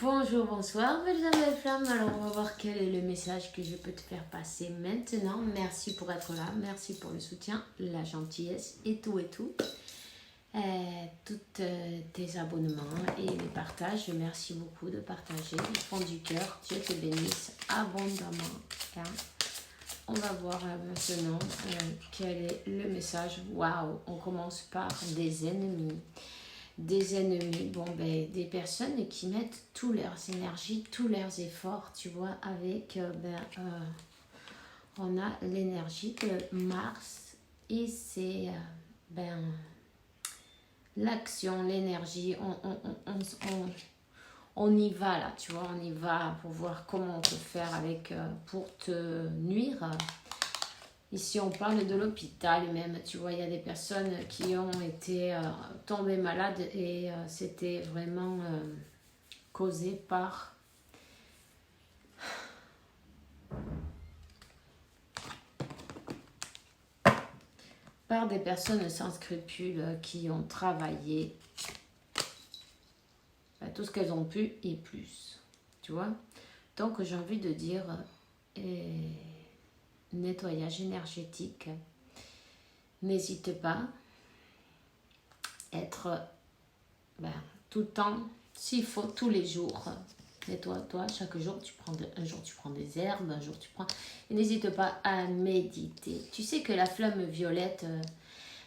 Bonjour, bonsoir, belles âmes, belles flammes. Alors, on va voir quel est le message que je peux te faire passer maintenant. Merci pour être là, merci pour le soutien, la gentillesse et tout et tout. Tous tes abonnements et les partages. Merci beaucoup de partager du fond du cœur. Dieu te bénisse abondamment. Hein. On va voir maintenant quel est le message. Waouh, on commence par des ennemis. Des ennemis, bon ben des personnes qui mettent toutes leurs énergies, tous leurs efforts, tu vois, avec on a l'énergie de Mars et c'est l'action, l'énergie, on y va là, tu vois, on y va pour voir comment on peut faire avec pour te nuire. Ici, on parle de l'hôpital même, tu vois, il y a des personnes qui ont été tombées malades et c'était vraiment causé par des personnes sans scrupules qui ont travaillé tout ce qu'elles ont pu et plus, tu vois. Donc, j'ai envie de dire nettoyage énergétique. N'hésite pas à être tout le temps, s'il faut, tous les jours. Nettoie-toi, chaque jour, un jour tu prends des herbes, un jour tu prends... Et n'hésite pas à méditer. Tu sais que la flamme violette,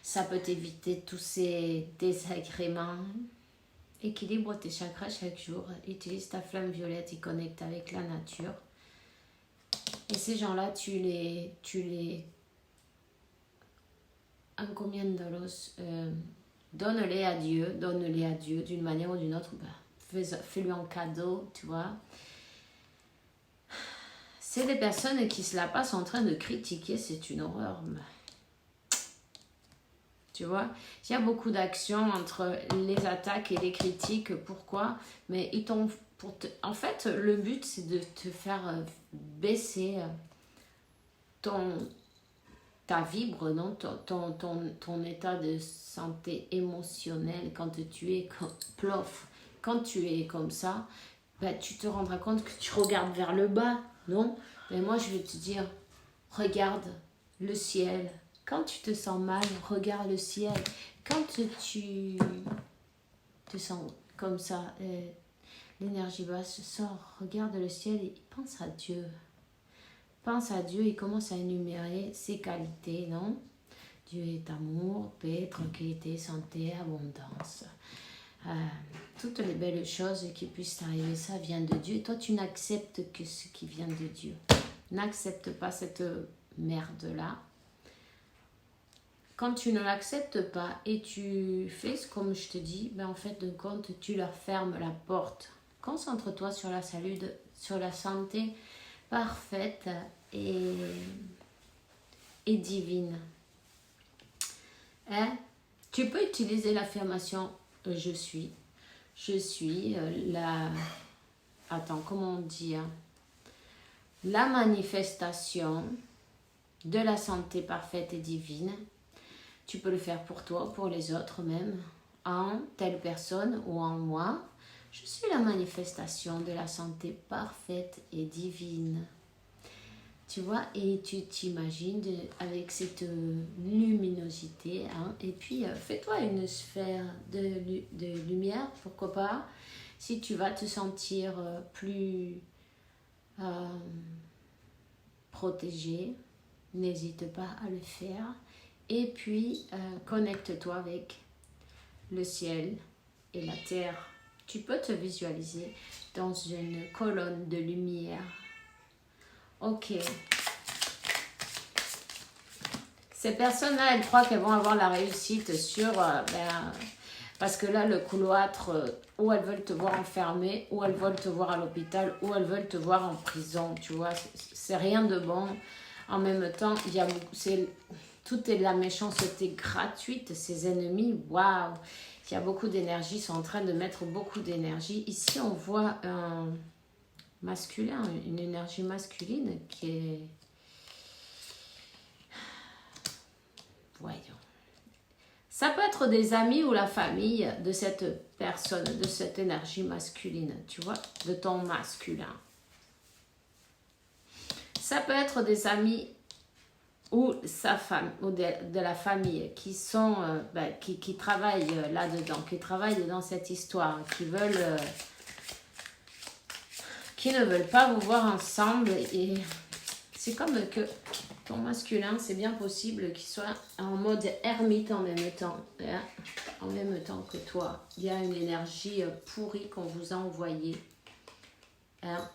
ça peut t'éviter tous ces désagréments. Équilibre tes chakras chaque jour. Utilise ta flamme violette et connecte avec la nature. Et ces gens-là, tu les encomiendalos, donne-les à Dieu d'une manière ou d'une autre. Fais-lui un cadeau, tu vois. C'est des personnes qui se la passent en train de critiquer, c'est une horreur. Tu vois, il y a beaucoup d'actions entre les attaques et les critiques. Pourquoi? Mais ils t'ont en fait, le but, c'est de te faire baisser ta vibre, non? ton état de santé émotionnelle quand tu es plof. Quand tu es comme ça, tu te rendras compte que tu regardes vers le bas, non? Mais moi, je vais te dire, regarde le ciel. Quand tu te sens mal, regarde le ciel. Quand tu te sens comme ça, l'énergie basse sort, regarde le ciel et pense à Dieu. Pense à Dieu et commence à énumérer ses qualités, non? Dieu est amour, paix, tranquillité, santé, abondance. Toutes les belles choses qui puissent t'arriver, ça vient de Dieu. Et toi, tu n'acceptes que ce qui vient de Dieu. N'accepte pas cette merde-là. Quand tu ne l'acceptes pas et tu fais comme je te dis, en fait de compte, tu leur fermes la porte. Concentre-toi sur sur la santé parfaite et divine. Hein? Tu peux utiliser l'affirmation je suis. Je suis la... Attends, comment on dit la manifestation de la santé parfaite et divine. Tu peux le faire pour toi, pour les autres même, en telle personne ou en moi. Je suis la manifestation de la santé parfaite et divine. Tu vois, et tu t'imagines avec cette luminosité, et puis fais-toi une sphère de lumière, pourquoi pas, si tu vas te sentir plus protégé, n'hésite pas à le faire. Et puis, connecte-toi avec le ciel et la terre. Tu peux te visualiser dans une colonne de lumière. Ok. Ces personnes-là, elles croient qu'elles vont avoir la réussite sur... parce que là, le couloître, ou elles veulent te voir enfermé, ou elles veulent te voir à l'hôpital, ou elles veulent te voir en prison. Tu vois, c'est rien de bon. En même temps, tout est de la méchanceté gratuite, ces ennemis, waouh! Il y a beaucoup d'énergie, ils sont en train de mettre beaucoup d'énergie. Ici, on voit un masculin, une énergie masculine qui est... Voyons. Ça peut être des amis ou la famille de cette personne, de cette énergie masculine, tu vois, de ton masculin. Ça peut être des amis ou sa femme, ou de la famille qui sont, qui travaillent là-dedans, qui travaillent dans cette histoire, qui ne veulent pas vous voir ensemble. Et c'est comme que ton masculin, c'est bien possible qu'il soit en mode ermite en même temps, hein, en même temps que toi. Il y a une énergie pourrie qu'on vous a envoyée. Hein.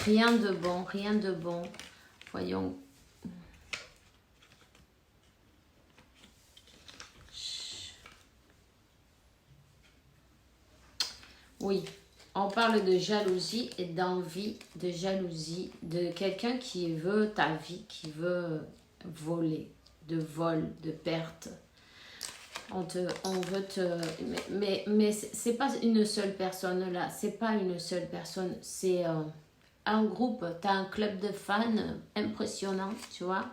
Rien de bon, rien de bon. Voyons. Oui, on parle de jalousie et d'envie de jalousie de quelqu'un qui veut ta vie, qui veut voler, de vol, de perte. On veut te... Mais c'est pas une seule personne là, c'est pas une seule personne, c'est un groupe, tu as un club de fans impressionnant, tu vois,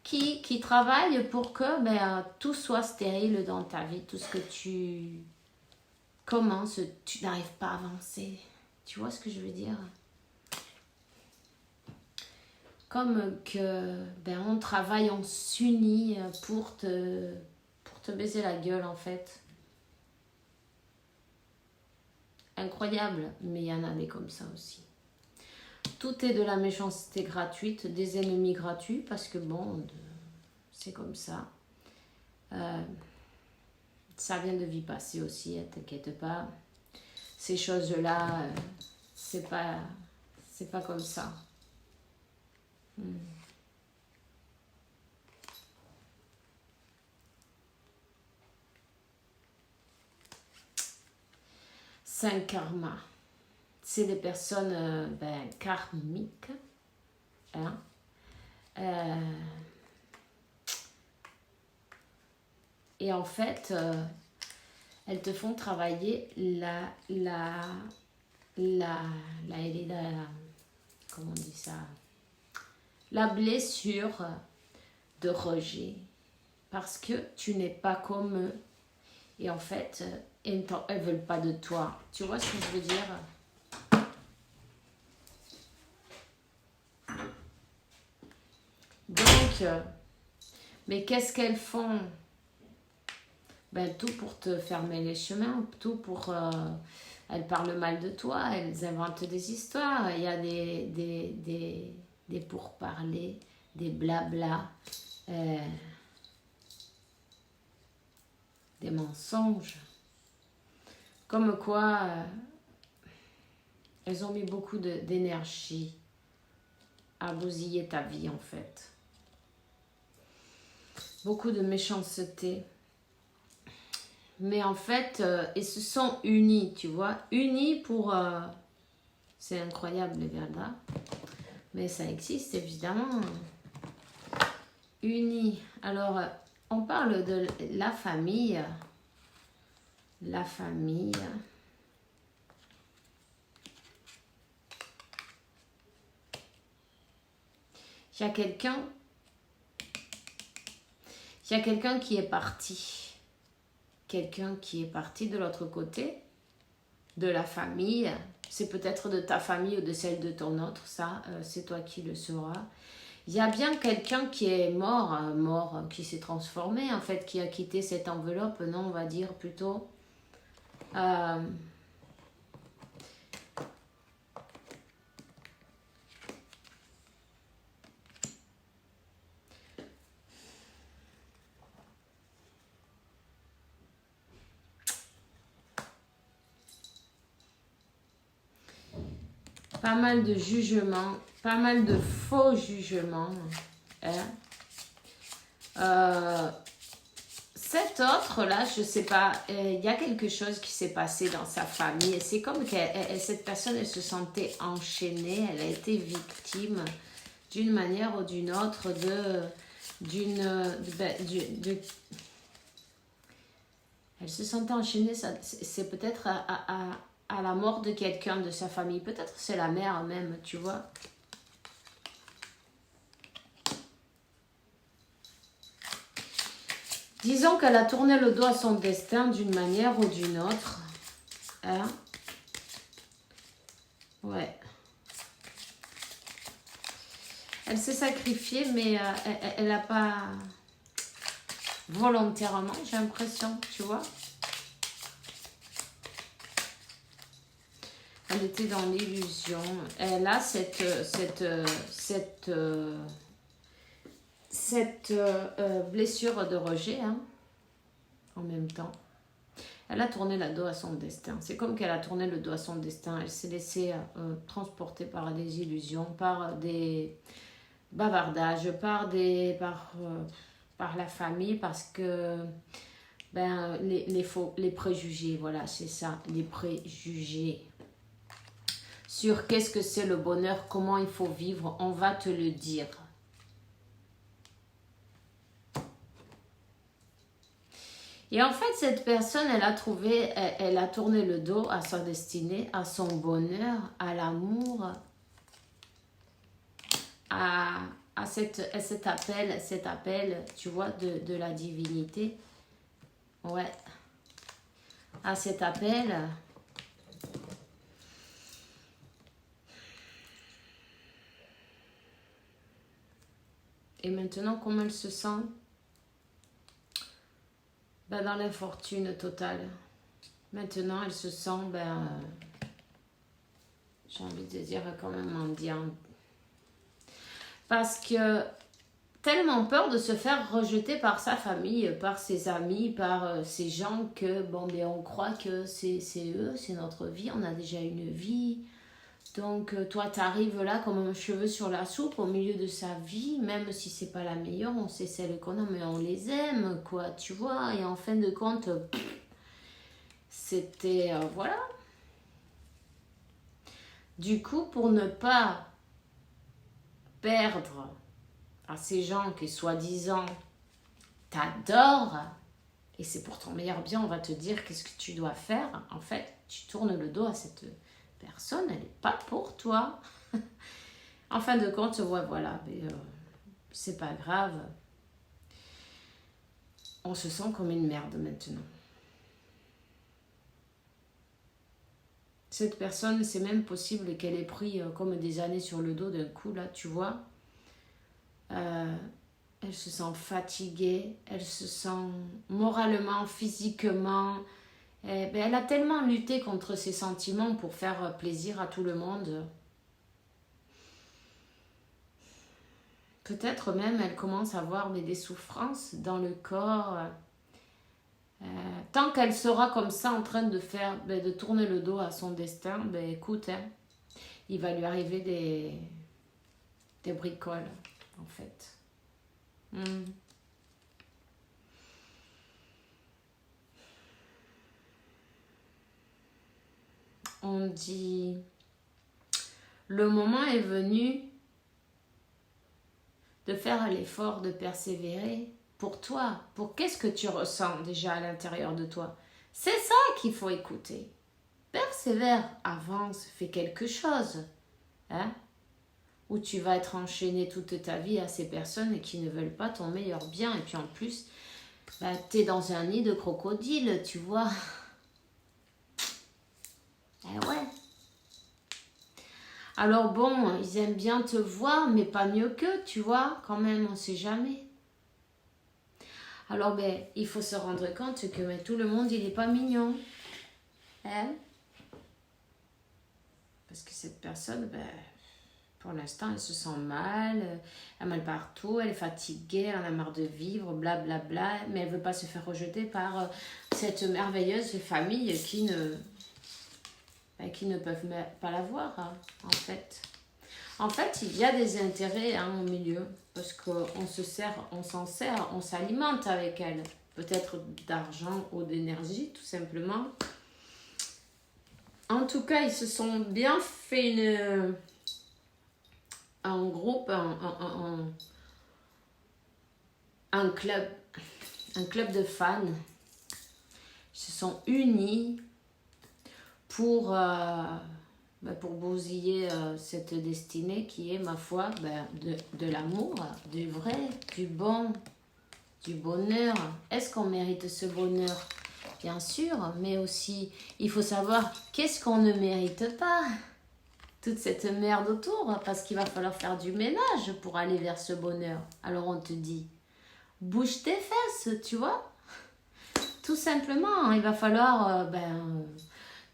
qui travaille pour que tout soit stérile dans ta vie, tout ce que tu commences, tu n'arrives pas à avancer. Tu vois ce que je veux dire? Comme que on travaille, on s'unit pour te baiser la gueule en fait. Incroyable, mais il y en a des comme ça aussi. Tout est de la méchanceté gratuite, des ennemis gratuits, parce que bon, c'est comme ça. Ça vient de vie passée aussi, t'inquiète pas. Ces choses-là, c'est pas comme ça. 5 karma. C'est des personnes karmiques. Hein? Et en fait, elles te font travailler comment on dit ça? La blessure de rejet. Parce que tu n'es pas comme eux. Et en fait, elles ne veulent pas de toi. Tu vois ce que je veux dire? Donc, mais qu'est-ce qu'elles font? Tout pour te fermer les chemins, tout pour... elles parlent mal de toi, elles inventent des histoires. Il y a des pourparlers, des blabla, des mensonges. Comme quoi, elles ont mis beaucoup d'énergie à bousiller ta vie en fait. Beaucoup de méchanceté. Mais en fait, ils se sont unis, tu vois. Unis pour... c'est incroyable les verbes. Mais ça existe évidemment. Unis. Alors, on parle de la famille. La famille. Il y a quelqu'un qui est parti. Quelqu'un qui est parti de l'autre côté, de la famille. C'est peut-être de ta famille ou de celle de ton autre, ça, c'est toi qui le sauras. Il y a bien quelqu'un qui est mort, qui s'est transformé, en fait, qui a quitté cette enveloppe, non, on va dire plutôt. Pas mal de jugements, pas mal de faux jugements. Hein. Cet autre-là, je sais pas, il y a quelque chose qui s'est passé dans sa famille. Et c'est comme que cette personne, elle se sentait enchaînée, elle a été victime d'une manière ou d'une autre elle se sentait enchaînée, c'est peut-être à la mort de quelqu'un de sa famille. Peut-être c'est la mère même, tu vois. Disons qu'elle a tourné le dos à son destin d'une manière ou d'une autre. Hein? Ouais. Elle s'est sacrifiée, mais elle n'a pas volontairement, j'ai l'impression, tu vois. Elle était dans l'illusion. Elle a cette blessure de rejet, hein, en même temps. Elle a tourné le dos à son destin. C'est comme qu'elle a tourné le dos à son destin. Elle s'est laissée transporter par des illusions, par des bavardages, par la famille, parce que ben, les préjugés, voilà, c'est ça, les préjugés. Sur qu'est-ce que c'est le bonheur, comment il faut vivre, on va te le dire. Et en fait, cette personne, elle a tourné le dos à sa destinée, à son bonheur, à l'amour, à cet appel, tu vois, de la divinité. Ouais. À cet appel. Et maintenant, comment elle se sent? Ben, dans l'infortune totale. Maintenant, elle se sent, j'ai envie de dire quand même mendiante. Parce que tellement peur de se faire rejeter par sa famille, par ses amis, par ces gens que, bon, ben, on croit que c'est eux, c'est notre vie, on a déjà une vie. Donc, toi, t'arrives là comme un cheveu sur la soupe au milieu de sa vie, même si c'est pas la meilleure, on sait celle qu'on a, mais on les aime, quoi, tu vois. Et en fin de compte, c'était, voilà. Du coup, pour ne pas perdre à ces gens qui, soi-disant, t'adorent, et c'est pour ton meilleur bien, on va te dire qu'est-ce que tu dois faire. En fait, tu tournes le dos à cette personne, elle n'est pas pour toi. En fin de compte, voilà, mais c'est pas grave. On se sent comme une merde maintenant. Cette personne, c'est même possible qu'elle ait pris comme des années sur le dos d'un coup, là, tu vois. Elle se sent fatiguée, elle se sent moralement, physiquement. Elle a tellement lutté contre ses sentiments pour faire plaisir à tout le monde. Peut-être même elle commence à avoir des souffrances dans le corps. Tant qu'elle sera comme ça en train de tourner le dos à son destin, écoute, hein, il va lui arriver des bricoles, en fait. On dit, le moment est venu de faire l'effort de persévérer pour toi. Pour qu'est-ce que tu ressens déjà à l'intérieur de toi? C'est ça qu'il faut écouter. Persévère, avance, fais quelque chose. Hein? Ou tu vas être enchaîné toute ta vie à ces personnes qui ne veulent pas ton meilleur bien. Et puis en plus, tu es dans un nid de crocodile, tu vois. Eh ouais. Alors bon, ils aiment bien te voir, mais pas mieux qu'eux, tu vois. Quand même, on ne sait jamais. Alors, il faut se rendre compte que tout le monde, il n'est pas mignon. Hein? Parce que cette personne, pour l'instant, elle se sent mal, elle a mal partout, elle est fatiguée, elle en a marre de vivre, blablabla, bla, bla, mais elle ne veut pas se faire rejeter par cette merveilleuse famille qui ne peuvent pas la voir, hein, en fait. En fait, il y a des intérêts au milieu, parce qu'on s'en sert, on s'alimente avec elle. Peut-être d'argent ou d'énergie, tout simplement. En tout cas, ils se sont bien fait un groupe, un club de fans. Ils se sont unis pour bousiller cette destinée qui est, ma foi, de l'amour, du vrai, du bon, du bonheur. Est-ce qu'on mérite ce bonheur? Bien sûr, mais aussi, il faut savoir qu'est-ce qu'on ne mérite pas. Toute cette merde autour, parce qu'il va falloir faire du ménage pour aller vers ce bonheur. Alors on te dit, bouge tes fesses, tu vois. Tout simplement, il va falloir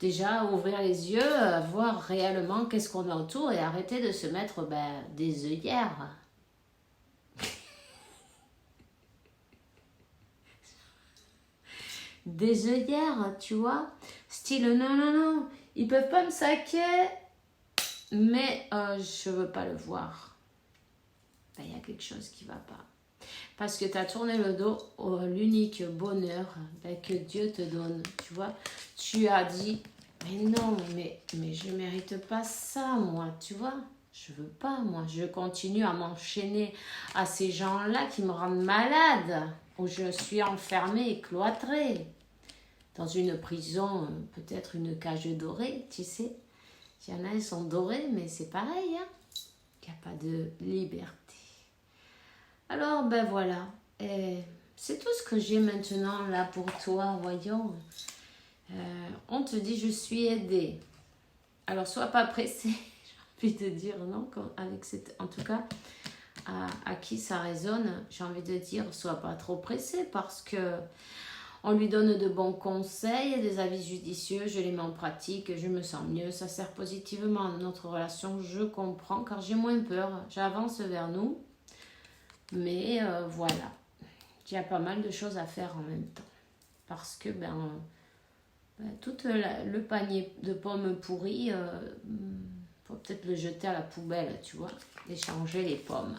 déjà ouvrir les yeux, voir réellement qu'est-ce qu'on a autour et arrêter de se mettre des œillères. Des œillères, tu vois. Style, non, non, non, ils peuvent pas me saquer, mais je veux pas le voir. Il y a quelque chose qui va pas. Parce que tu as tourné le dos à l'unique bonheur que Dieu te donne, tu vois. Tu as dit, mais non, mais je ne mérite pas ça, moi, tu vois. Je veux pas, moi. Je continue à m'enchaîner à ces gens-là qui me rendent malade, où je suis enfermée, cloîtrée, dans une prison, peut-être une cage dorée, tu sais. Il y en a, ils sont dorés, mais c'est pareil, hein. Il n'y a pas de liberté. Alors, voilà. C'est tout ce que j'ai maintenant là pour toi, voyons. On te dit, je suis aidée. Alors, sois pas pressé. J'ai envie de dire, non, avec cette, en tout cas, à qui ça résonne, j'ai envie de dire, sois pas trop pressé parce que on lui donne de bons conseils, des avis judicieux, je les mets en pratique, je me sens mieux, ça sert positivement à notre relation, je comprends, car j'ai moins peur, j'avance vers nous. Mais voilà, il y a pas mal de choses à faire en même temps. Parce que tout le panier de pommes pourries, faut peut-être le jeter à la poubelle, tu vois, échanger les pommes.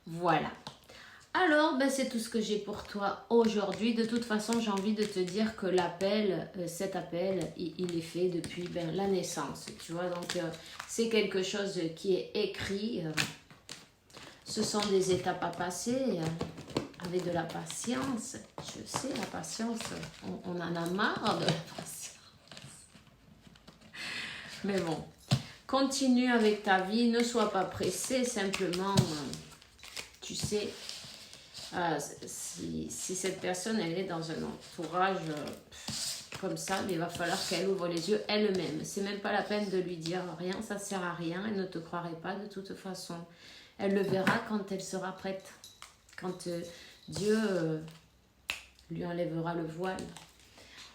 Voilà. Alors, c'est tout ce que j'ai pour toi aujourd'hui. De toute façon, j'ai envie de te dire que cet appel, il est fait depuis la naissance, tu vois. Donc, c'est quelque chose qui est écrit. Ce sont des étapes à passer avec de la patience. Je sais, la patience, on en a marre de la patience. Mais bon, continue avec ta vie, ne sois pas pressé, simplement, tu sais, si cette personne, elle est dans un entourage comme ça, il va falloir qu'elle ouvre les yeux elle-même. C'est même pas la peine de lui dire rien, ça sert à rien, elle ne te croirait pas de toute façon. Elle le verra quand elle sera prête, quand Dieu lui enlèvera le voile.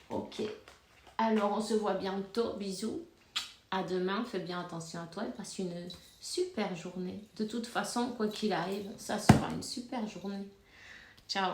Ok, alors on se voit bientôt, bisous. À demain, fais bien attention à toi et passe une super journée. De toute façon, quoi qu'il arrive, ça sera une super journée. Ciao.